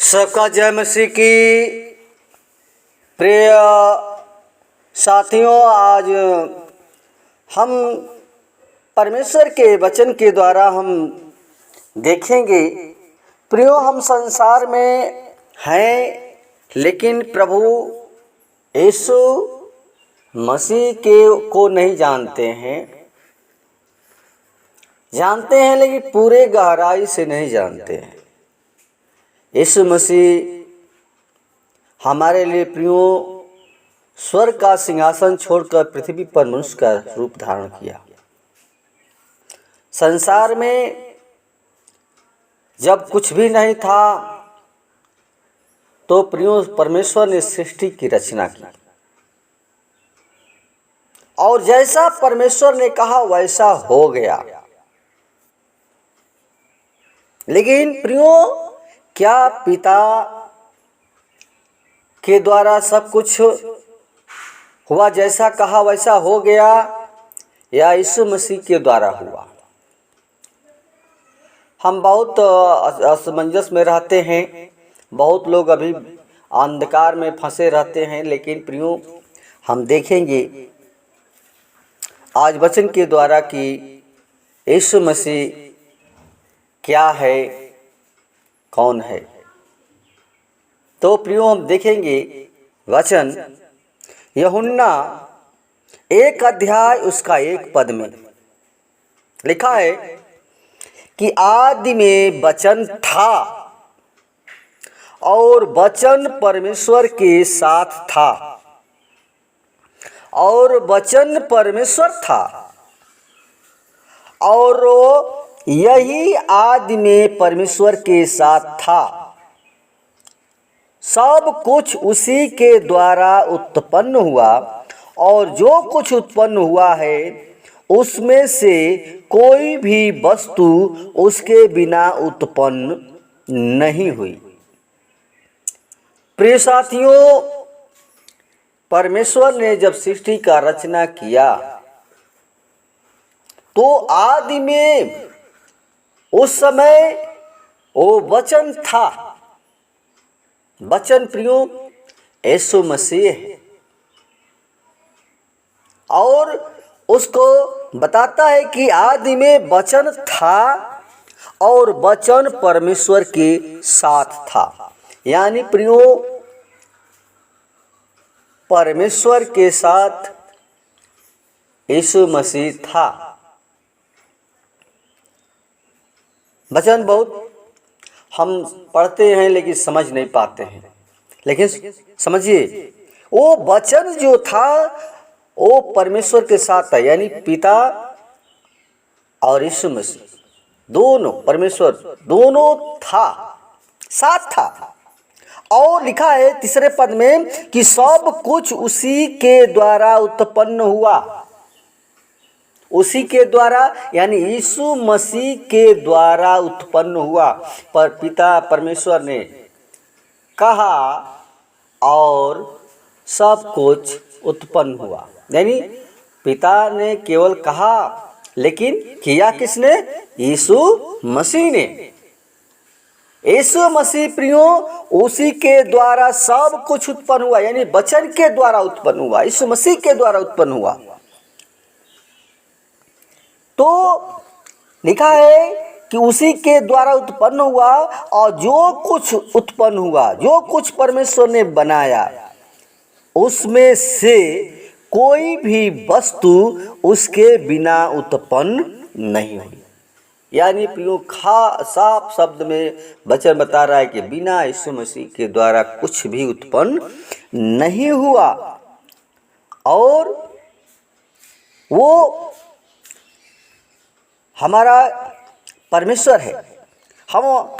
सबका जय मसीह की। प्रिय साथियों, आज हम परमेश्वर के वचन के द्वारा हम देखेंगे। प्रियो, हम संसार में हैं, लेकिन प्रभु यीशु मसीह के को नहीं जानते हैं। जानते हैं लेकिन पूरे गहराई से नहीं जानते हैं। यीशु मसीह हमारे लिए प्रियो स्वर्ग का सिंहासन छोड़कर पृथ्वी पर मनुष्य का रूप धारण किया। संसार में जब कुछ भी नहीं था तो प्रियो परमेश्वर ने सृष्टि की रचना की, और जैसा परमेश्वर ने कहा वैसा हो गया। लेकिन प्रियो, क्या पिता के द्वारा सब कुछ हुआ, जैसा कहा वैसा हो गया, या यीशु मसीह के द्वारा हुआ? हम बहुत असमंजस में रहते हैं। बहुत लोग अभी अंधकार में फंसे रहते हैं। लेकिन प्रियो, हम देखेंगे आज वचन के द्वारा कि यीशु मसीह क्या है, कौन है। तो प्रियो, हम देखेंगे वचन यूहन्ना 1 अध्याय उसका 1 पद में लिखा है कि आदि में वचन था और वचन परमेश्वर के साथ था और वचन परमेश्वर था, और यही आदि में परमेश्वर के साथ था। सब कुछ उसी के द्वारा उत्पन्न हुआ, और जो कुछ उत्पन्न हुआ है उसमें से कोई भी वस्तु उसके बिना उत्पन्न नहीं हुई। प्रिय साथियों, परमेश्वर ने जब सृष्टि का रचना किया तो आदि में उस समय वो वचन था। वचन प्रियो यीशु मसीह है, और उसको बताता है कि आदि में वचन था और वचन परमेश्वर के साथ था। यानी प्रियो, परमेश्वर के साथ यीशु मसीह था। वचन बहुत हम पढ़ते हैं लेकिन समझ नहीं पाते हैं। लेकिन समझिए, वो वचन जो था वो परमेश्वर के साथ था। यानी पिता और यीशु मसीह दोनों, परमेश्वर दोनों था, साथ था। और लिखा है 3 पद में कि सब कुछ उसी के द्वारा उत्पन्न हुआ। उसी के द्वारा यानी यीशु मसीह के द्वारा उत्पन्न हुआ। पर पिता परमेश्वर ने कहा और सब कुछ उत्पन्न हुआ। यानी पिता ने केवल कहा, लेकिन किया किसने? यीशु मसीह ने। यीशु मसीह प्रियो, उसी के द्वारा सब कुछ उत्पन्न हुआ। यानी वचन के द्वारा उत्पन्न हुआ, यीशु मसीह के द्वारा उत्पन्न हुआ। तो लिखा है कि उसी के द्वारा उत्पन्न हुआ, और जो कुछ उत्पन्न हुआ, जो कुछ परमेश्वर ने बनाया, उसमें से कोई भी वस्तु उसके बिना उत्पन्न नहीं हुई। यानी प्रियो, साफ शब्द में वचन बता रहा है कि बिना यीशु मसीह के द्वारा कुछ भी उत्पन्न नहीं हुआ। और वो हमारा परमेश्वर है। हम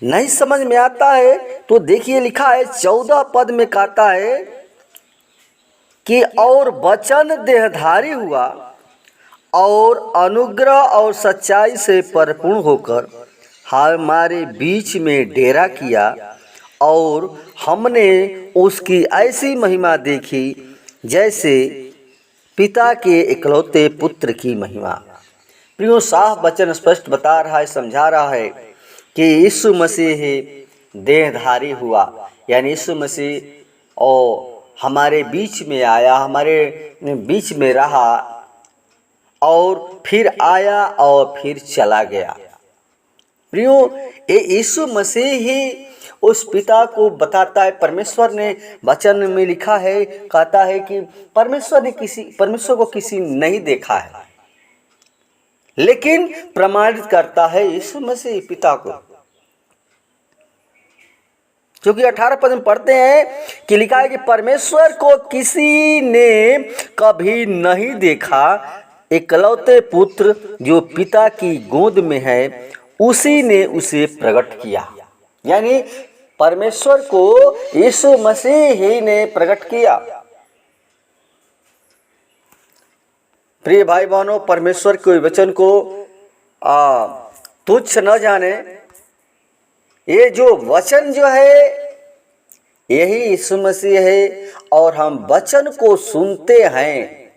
नहीं समझ में आता है तो देखिए, लिखा है 14 पद में कहता है कि और वचन देहधारी हुआ और अनुग्रह और सच्चाई से परिपूर्ण होकर हमारे बीच में डेरा किया, और हमने उसकी ऐसी महिमा देखी जैसे पिता के इकलौते पुत्र की महिमा। प्रियो, साफ वचन स्पष्ट बता रहा है, समझा रहा है कि यीशु मसीह देहधारी हुआ, यानी यीशु मसीह और हमारे बीच में आया, हमारे बीच में रहा और फिर आया और फिर चला गया। प्रियो, ये यीशु मसीह ही उस पिता को बताता है। परमेश्वर ने वचन में लिखा है, कहता है कि परमेश्वर को किसी नहीं देखा है, लेकिन प्रमाणित करता है यीशु मसीह पिता को। क्योंकि 18 पद में पढ़ते हैं कि लिखा है कि परमेश्वर को किसी ने कभी नहीं देखा, एकलौते पुत्र जो पिता की गोद में है उसी ने उसे प्रकट किया। यानी परमेश्वर को यीशु मसीह ही ने प्रकट किया। प्रिय भाई बहनों, परमेश्वर के वचन को तुच्छ न जाने। ये जो वचन जो है यही यीशु मसीह है, और हम वचन को सुनते हैं,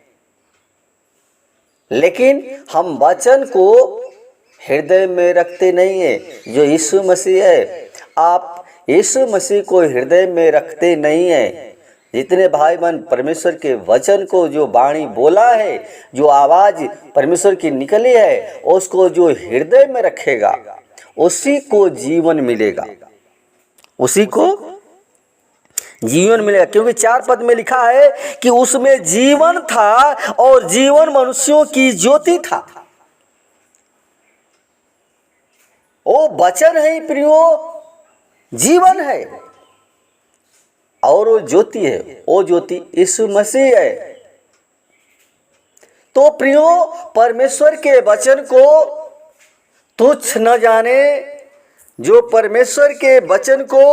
लेकिन हम वचन को हृदय में रखते नहीं है। जो यीशु मसीह है, आप यीशु मसीह को हृदय में रखते नहीं है। जितने भाई बहन परमेश्वर के वचन को, जो वाणी बोला है, जो आवाज परमेश्वर की निकली है, उसको जो हृदय में रखेगा उसी को जीवन मिलेगा, उसी को जीवन मिलेगा। क्योंकि 4 पद में लिखा है कि उसमें जीवन था और जीवन मनुष्यों की ज्योति था। वो वचन है प्रियो, जीवन है, और वो ज्योति है। वो ज्योति यीशु मसीह है। तो प्रियो, परमेश्वर के वचन को तुच्छ न जाने। जो परमेश्वर के वचन को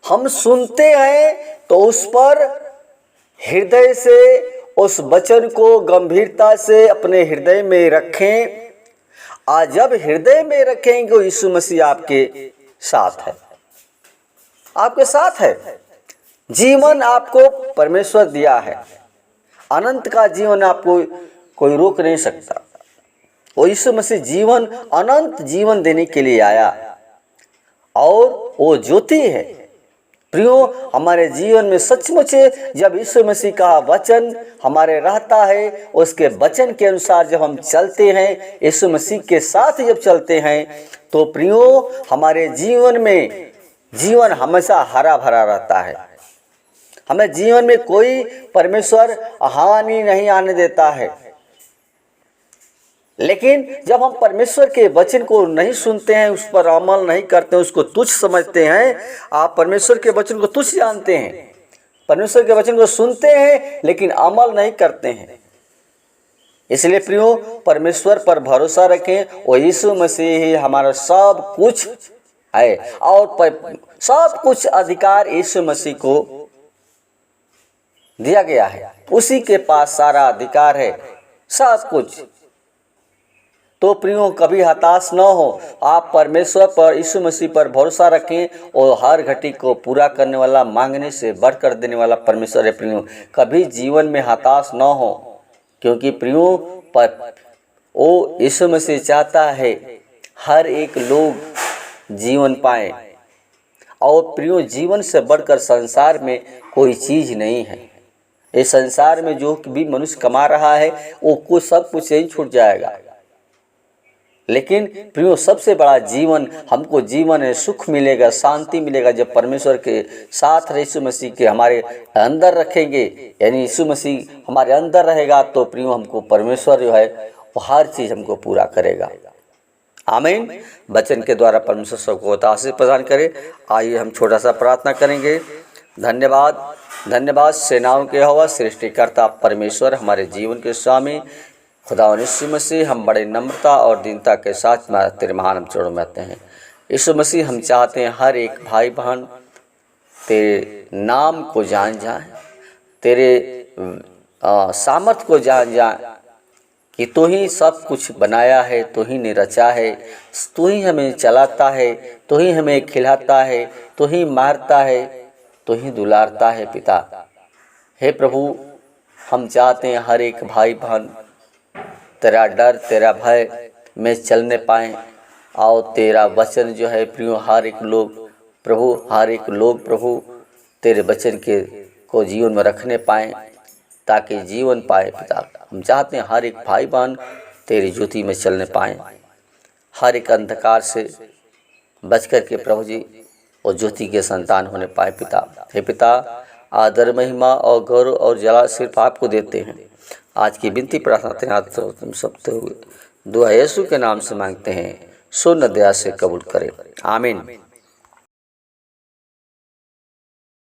हम सुनते हैं तो उस पर हृदय से उस वचन को गंभीरता से अपने हृदय में रखें। आज जब हृदय में रखेंगे तो यीशु मसीह आपके साथ है, आपके साथ है। जीवन आपको परमेश्वर दिया है, अनंत का जीवन आपको कोई रोक नहीं सकता। वो यीशु मसीह जीवन, अनंत जीवन देने के लिए आया, और वो ज्योति है। प्रियो, हमारे जीवन में सचमुच जब यीशु मसीह का वचन हमारे रहता है, उसके वचन के अनुसार जब हम चलते हैं, यीशु मसीह के साथ जब चलते हैं, तो प्रियो हमारे जीवन में जीवन हमेशा हरा भरा रहता है। हमें जीवन में कोई परमेश्वर हानि नहीं आने देता है। लेकिन जब हम परमेश्वर के वचन को नहीं सुनते हैं, उस पर अमल नहीं करते हैं, उसको तुच्छ समझते हैं। आप परमेश्वर के वचन को तुच्छ जानते हैं, परमेश्वर के वचन को सुनते हैं लेकिन अमल नहीं करते हैं। इसलिए प्रियो, परमेश्वर पर भरोसा रखें। वो यीशु मसीह ही हमारा सब कुछ है, और सब कुछ अधिकार यीशु मसीह को दिया गया है। उसी के पास सारा अधिकार है, सब कुछ। तो प्रियो, कभी हताश न हो। आप परमेश्वर पर, यीशु मसीह पर भरोसा रखें, और हर घटी को पूरा करने वाला, मांगने से बढ़कर देने वाला परमेश्वर है। प्रियो, कभी जीवन में हताश न हो, क्योंकि प्रियो वो यीशु मसीह चाहता है हर एक लोग जीवन पाए। और प्रियो, जीवन से बढ़कर संसार में कोई चीज़ नहीं है। इस संसार में जो भी मनुष्य कमा रहा है वो सब कुछ यही छूट जाएगा, लेकिन प्रियो सबसे बड़ा जीवन, हमको जीवन है, सुख मिलेगा, शांति मिलेगा जब परमेश्वर के साथ यीशु मसीह के हमारे अंदर रखेंगे। यानी यीशु मसीह हमारे अंदर रहेगा तो प्रियो हमको परमेश्वर जो है वो हर चीज़ हमको पूरा करेगा। आमीन। वचन के द्वारा परमेश्वर सबको आशीष प्रदान करे। आइए हम छोटा सा प्रार्थना करेंगे। धन्यवाद, धन्यवाद सेनाओं के यहोवा, सृष्टिकर्ता परमेश्वर, हमारे जीवन के स्वामी खुदा यीशु मसीह, हम बड़े नम्रता और दीनता के साथ तेरे महान चरणों में आते हैं। यीशु मसीह, हम चाहते हैं हर एक भाई बहन तेरे नाम को जान जाए, तेरे सामर्थ को जान जाए कि तू ही सब कुछ बनाया है, तू ही ने रचा है, तू ही हमें चलाता है, तू ही हमें खिलाता है, तू ही मारता है, तू ही दुलारता है। पिता हे प्रभु, हम चाहते हैं हर एक भाई बहन तेरा डर, तेरा भय में चलने पाएँ, और तेरा वचन जो है प्रियो हर एक लोग प्रभु हर एक लोग प्रभु तेरे वचन के को जीवन में रखने पाएँ, ताकि जीवन पाए पिता। हम चाहते हैं हर एक भाई बहन तेरी ज्योति में चलने पाएँ, हर एक अंधकार से बच कर के प्रभु जी और ज्योति के संतान होने पाए पिता। हे पिता, आदर महिमा और गौरव और जला सिर्फ आपको देते हैं। आज की विनती प्रार्थना तुम सबते हुए दुआ यीशु के नाम से मांगते हैं, सुन दया से कबूल करें, आमीन।